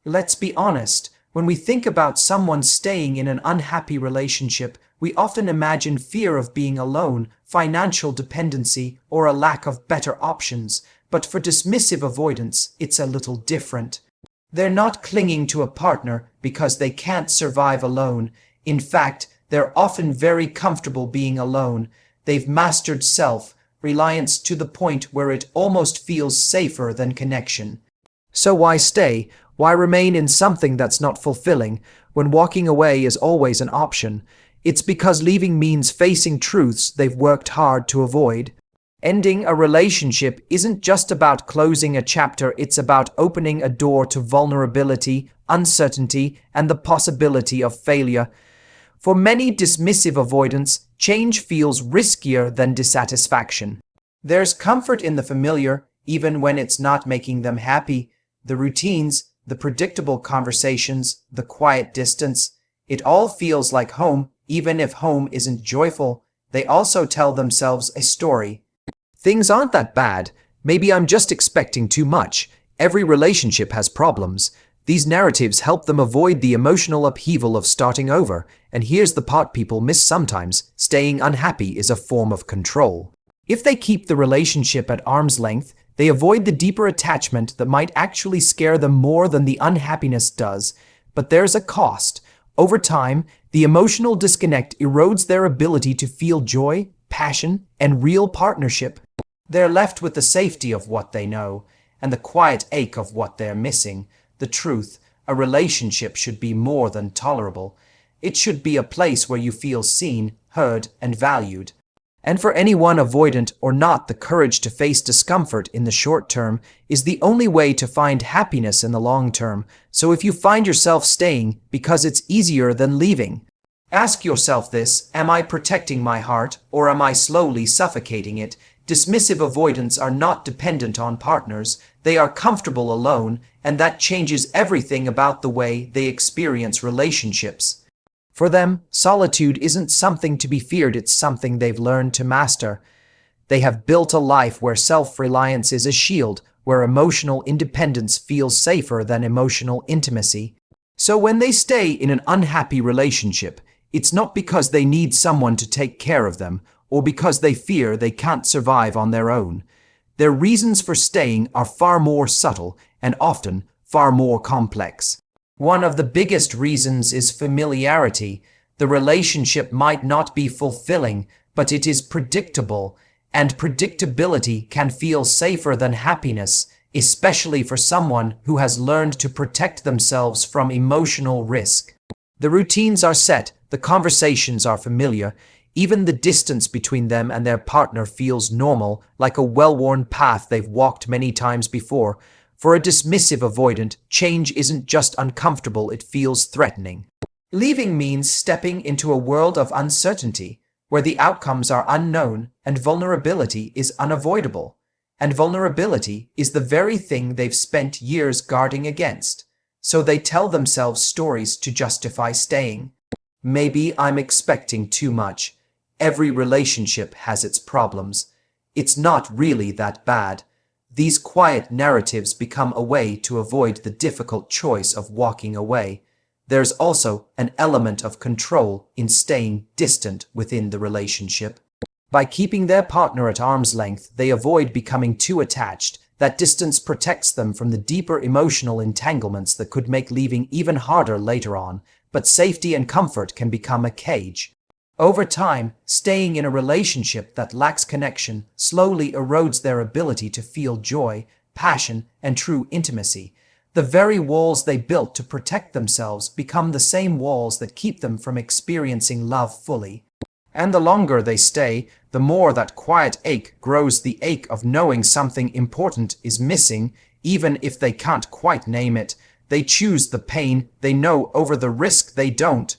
Let's be honest, when we think about someone staying in an unhappy relationship, we often imagine fear of being alone, financial dependency, or a lack of better options. But for dismissive avoidants, it's a little different. They're not clinging to a partner because they can't survive alone. In fact, they're often very comfortable being alone. They've mastered self-reliance to the point where it almost feels safer than connection. So why stay? Why remain in something that's not fulfilling when walking away is always an option? It's because leaving means facing truths they've worked hard to avoid. Ending a relationship isn't just about closing a chapter, it's about opening a door to vulnerability, uncertainty, and the possibility of failure. For many dismissive avoidants, change feels riskier than dissatisfaction. There's comfort in the familiar, even when it's not making them happy. The routines, the predictable conversations, the quiet distance, it all feels like home, even if home isn't joyful. They also tell themselves a story. Things aren't that bad. Maybe I'm just expecting too much. Every relationship has problems. These narratives help them avoid the emotional upheaval of starting over. And here's the part people miss sometimes. Staying unhappy is a form of control. If they keep the relationship at arm's length, they avoid the deeper attachment that might actually scare them more than the unhappiness does. But there's a cost. Over time, the emotional disconnect erodes their ability to feel joy, passion, and real partnership. They're left with the safety of what they know, and the quiet ache of what they're missing. The truth, a relationship should be more than tolerable. It should be a place where you feel seen, heard, and valued. And for anyone avoidant or not, the courage to face discomfort in the short term is the only way to find happiness in the long term. So if you find yourself staying because it's easier than leaving, ask yourself this: am I protecting my heart, or am I slowly suffocating it? Dismissive avoidants are not dependent on partners. They are comfortable alone, and that changes everything about the way they experience relationships. For them, solitude isn't something to be feared, it's something they've learned to master. They have built a life where self-reliance is a shield, where emotional independence feels safer than emotional intimacy. So when they stay in an unhappy relationship, it's not because they need someone to take care of them, or because they fear they can't survive on their own. Their reasons for staying are far more subtle and often far more complex. One of the biggest reasons is familiarity. The relationship might not be fulfilling, but it is predictable, and predictability can feel safer than happiness, especially for someone who has learned to protect themselves from emotional risk. The routines are set, the conversations are familiar, even the distance between them and their partner feels normal, like a well-worn path they've walked many times before. For a dismissive avoidant, change isn't just uncomfortable, it feels threatening. Leaving means stepping into a world of uncertainty, where the outcomes are unknown and vulnerability is unavoidable. And vulnerability is the very thing they've spent years guarding against. So they tell themselves stories to justify staying. Maybe I'm expecting too much. Every relationship has its problems. It's not really that bad. These quiet narratives become a way to avoid the difficult choice of walking away. There's also an element of control in staying distant within the relationship. By keeping their partner at arm's length, they avoid becoming too attached. That distance protects them from the deeper emotional entanglements that could make leaving even harder later on. But safety and comfort can become a cage. Over time, staying in a relationship that lacks connection slowly erodes their ability to feel joy, passion, and true intimacy. The very walls they built to protect themselves become the same walls that keep them from experiencing love fully. And the longer they stay, the more that quiet ache grows, the ache of knowing something important is missing, even if they can't quite name it. They choose the pain they know over the risk they don't.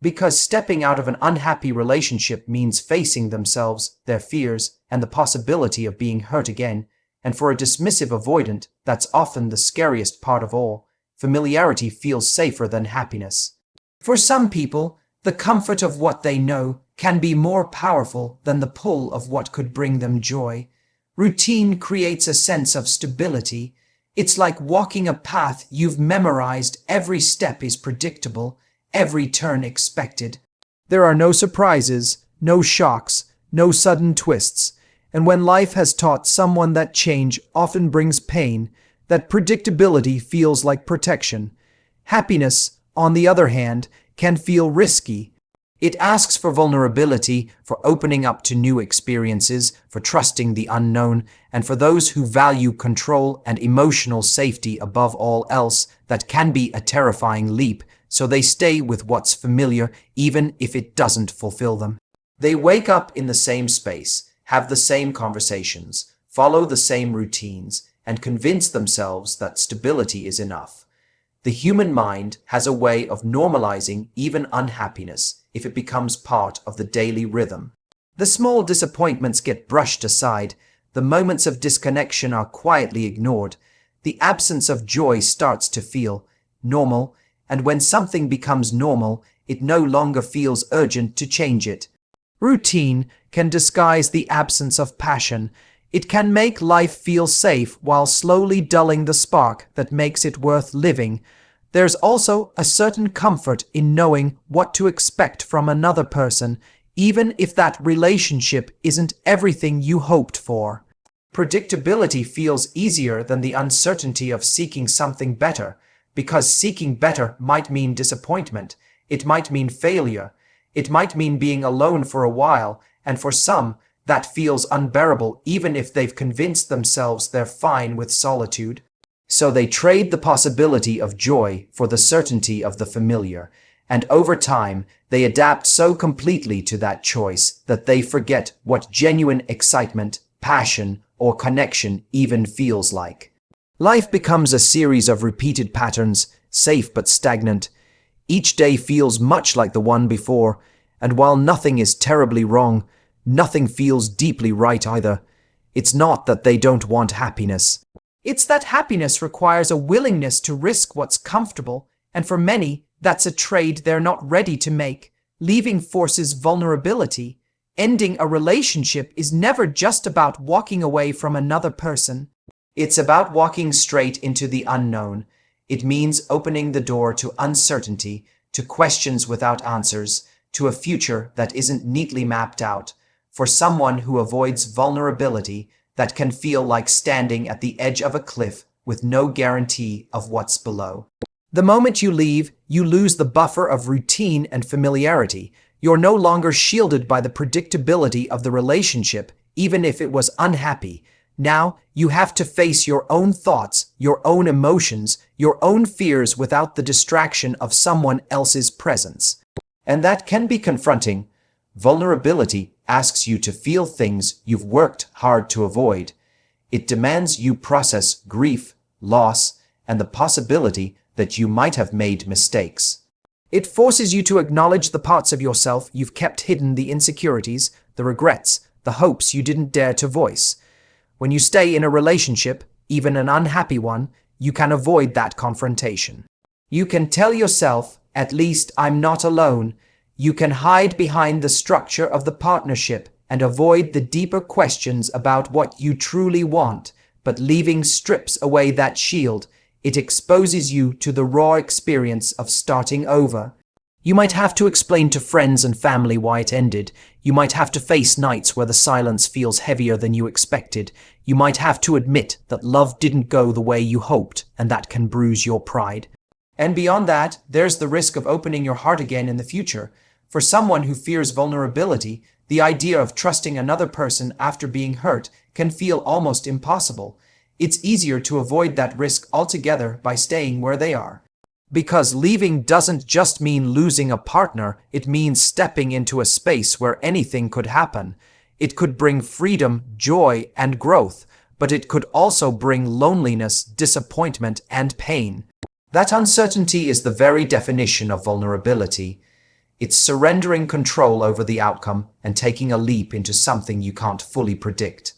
Because stepping out of an unhappy relationship means facing themselves, their fears, and the possibility of being hurt again. And for a dismissive avoidant, that's often the scariest part of all. Familiarity feels safer than happiness. For some people, the comfort of what they know can be more powerful than the pull of what could bring them joy. Routine creates a sense of stability. It's like walking a path you've memorized. Every step is predictable, every turn expected. There are no surprises, no shocks, no sudden twists. And when life has taught someone that change often brings pain, that predictability feels like protection. Happiness, on the other hand, can feel risky. It asks for vulnerability, for opening up to new experiences, for trusting the unknown, and for those who value control and emotional safety above all else, that can be a terrifying leap, so they stay with what's familiar even if it doesn't fulfill them. They wake up in the same space, have the same conversations, follow the same routines, and convince themselves that stability is enough. The human mind has a way of normalizing even unhappiness if it becomes part of the daily rhythm. The small disappointments get brushed aside, the moments of disconnection are quietly ignored, the absence of joy starts to feel normal, and when something becomes normal, it no longer feels urgent to change it. Routine can disguise the absence of passion. It can make life feel safe while slowly dulling the spark that makes it worth living. There's also a certain comfort in knowing what to expect from another person, even if that relationship isn't everything you hoped for. Predictability feels easier than the uncertainty of seeking something better, because seeking better might mean disappointment, it might mean failure, it might mean being alone for a while, and for some, that feels unbearable even if they've convinced themselves they're fine with solitude. So they trade the possibility of joy for the certainty of the familiar, and over time they adapt so completely to that choice that they forget what genuine excitement, passion, or connection even feels like. Life becomes a series of repeated patterns, safe but stagnant. Each day feels much like the one before, and while nothing is terribly wrong, nothing feels deeply right either. It's not that they don't want happiness. It's that happiness requires a willingness to risk what's comfortable, and for many, that's a trade they're not ready to make. Leaving forces vulnerability. Ending a relationship is never just about walking away from another person. It's about walking straight into the unknown. It means opening the door to uncertainty, to questions without answers, to a future that isn't neatly mapped out. For someone who avoids vulnerability, that can feel like standing at the edge of a cliff with no guarantee of what's below. The moment you leave, you lose the buffer of routine and familiarity. You're no longer shielded by the predictability of the relationship, even if it was unhappy. Now, you have to face your own thoughts, your own emotions, your own fears without the distraction of someone else's presence. And that can be confronting. Vulnerability asks you to feel things you've worked hard to avoid. It demands you process grief, loss, and the possibility that you might have made mistakes. It forces you to acknowledge the parts of yourself you've kept hidden, the insecurities, the regrets, the hopes you didn't dare to voice. When you stay in a relationship, even an unhappy one, you can avoid that confrontation. You can tell yourself, at least I'm not alone. You can hide behind the structure of the partnership and avoid the deeper questions about what you truly want, but leaving strips away that shield. It exposes you to the raw experience of starting over. You might have to explain to friends and family why it ended. You might have to face nights where the silence feels heavier than you expected. You might have to admit that love didn't go the way you hoped, and that can bruise your pride. And beyond that, there's the risk of opening your heart again in the future. For someone who fears vulnerability, the idea of trusting another person after being hurt can feel almost impossible. It's easier to avoid that risk altogether by staying where they are. Because leaving doesn't just mean losing a partner, it means stepping into a space where anything could happen. It could bring freedom, joy, and growth, but it could also bring loneliness, disappointment, and pain. That uncertainty is the very definition of vulnerability. It's surrendering control over the outcome and taking a leap into something you can't fully predict.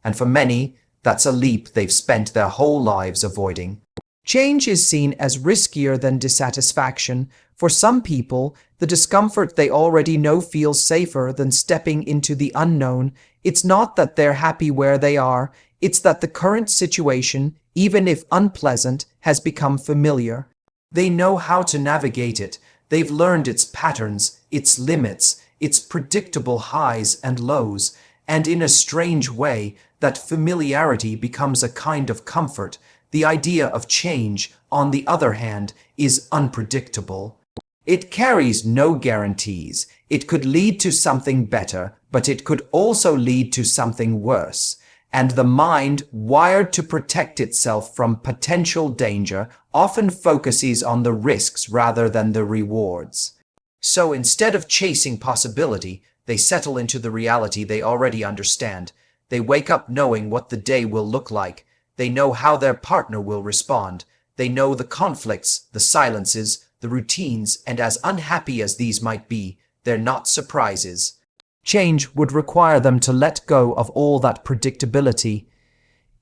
And for many, that's a leap they've spent their whole lives avoiding. Change is seen as riskier than dissatisfaction. For some people, the discomfort they already know feels safer than stepping into the unknown. It's not that they're happy where they are, It's that the current situation, even if unpleasant, has become familiar. They know how to navigate it. They've learned its patterns, its limits, its predictable highs and lows, and in a strange way, that familiarity becomes a kind of comfort. The idea of change, on the other hand, is unpredictable. It carries no guarantees. It could lead to something better, but it could also lead to something worse. And the mind, wired to protect itself from potential danger, often focuses on the risks rather than the rewards. So instead of chasing possibility, they settle into the reality they already understand. They wake up knowing what the day will look like. They know how their partner will respond. They know the conflicts, the silences, the routines, and as unhappy as these might be, they're not surprises. Change would require them to let go of all that predictability.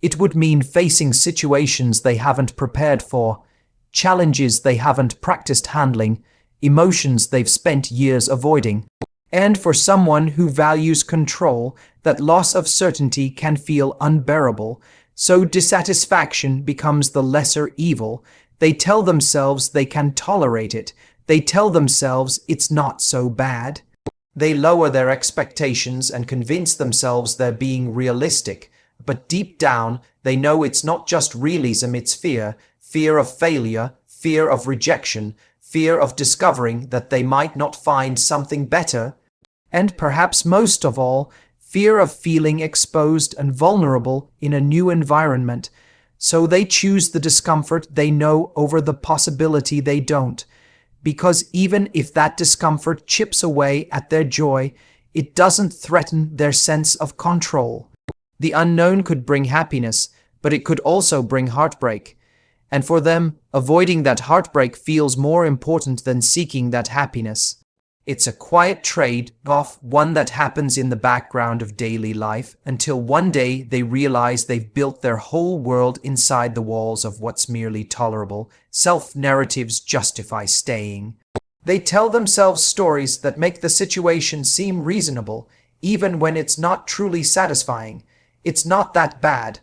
It would mean facing situations they haven't prepared for, challenges they haven't practiced handling, emotions they've spent years avoiding. And for someone who values control, that loss of certainty can feel unbearable, so dissatisfaction becomes the lesser evil. They tell themselves they can tolerate it. They tell themselves it's not so bad. They lower their expectations and convince themselves they're being realistic. But deep down, they know it's not just realism, it's fear. Fear of failure, fear of rejection, fear of discovering that they might not find something better. And perhaps most of all, fear of feeling exposed and vulnerable in a new environment. So they choose the discomfort they know over the possibility they don't. Because even if that discomfort chips away at their joy, it doesn't threaten their sense of control. The unknown could bring happiness, but it could also bring heartbreak. And for them, avoiding that heartbreak feels more important than seeking that happiness. It's a quiet trade-off, one that happens in the background of daily life, until one day they realize they've built their whole world inside the walls of what's merely tolerable. Self-narratives justify staying. They tell themselves stories that make the situation seem reasonable, even when it's not truly satisfying. It's not that bad.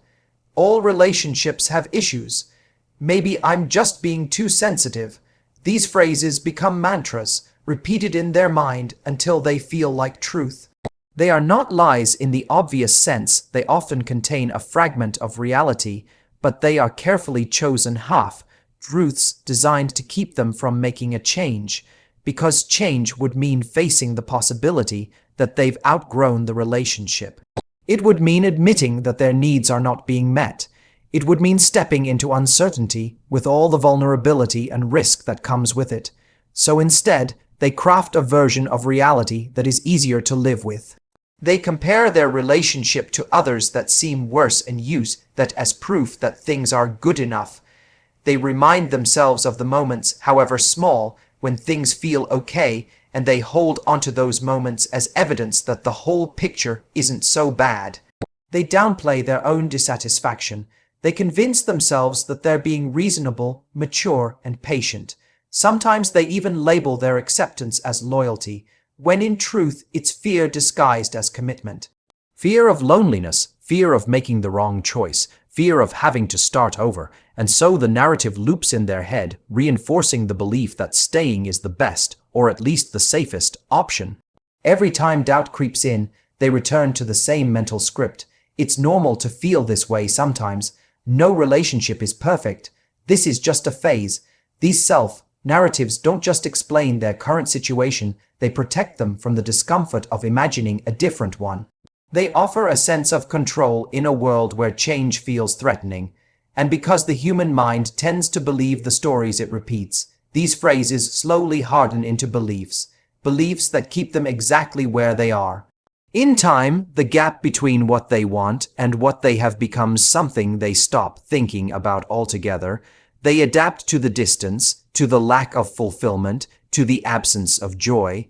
All relationships have issues. Maybe I'm just being too sensitive. These phrases become mantras, repeated in their mind until they feel like truth. They are not lies in the obvious sense. They often contain a fragment of reality, but they are carefully chosen half-truths designed to keep them from making a change, because change would mean facing the possibility that they've outgrown the relationship. It would mean admitting that their needs are not being met. It would mean stepping into uncertainty with all the vulnerability and risk that comes with it. So instead, they craft a version of reality that is easier to live with. They compare their relationship to others that seem worse and use that as proof that things are good enough. They remind themselves of the moments, however small, when things feel okay, and they hold onto those moments as evidence that the whole picture isn't so bad. They downplay their own dissatisfaction. They convince themselves that they're being reasonable, mature, and patient. Sometimes they even label their acceptance as loyalty, when in truth it's fear disguised as commitment. Fear of loneliness, fear of making the wrong choice, fear of having to start over, and so the narrative loops in their head, reinforcing the belief that staying is the best, or at least the safest, option. Every time doubt creeps in, they return to the same mental script. It's normal to feel this way sometimes. No relationship is perfect. This is just a phase. These self-narratives don't just explain their current situation, they protect them from the discomfort of imagining a different one. They offer a sense of control in a world where change feels threatening. And because the human mind tends to believe the stories it repeats, these phrases slowly harden into beliefs that keep them exactly where they are. In time, the gap between what they want and what they have becomes something they stop thinking about altogether. They adapt to the distance, to the lack of fulfillment, to the absence of joy.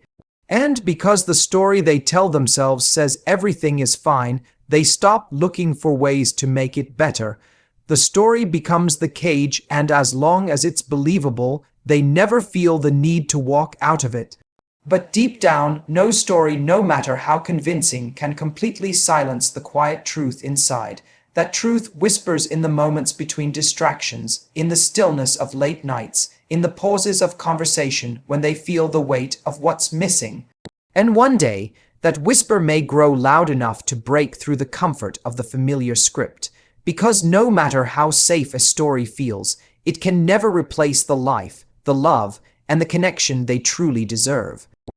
And because the story they tell themselves says everything is fine, they stop looking for ways to make it better. The story becomes the cage, and as long as it's believable, they never feel the need to walk out of it. But deep down, no story, no matter how convincing, can completely silence the quiet truth inside. That truth whispers in the moments between distractions, in the stillness of late nights, in the pauses of conversation when they feel the weight of what's missing. And one day, that whisper may grow loud enough to break through the comfort of the familiar script, because no matter how safe a story feels, it can never replace the life, the love, and the connection they truly deserve.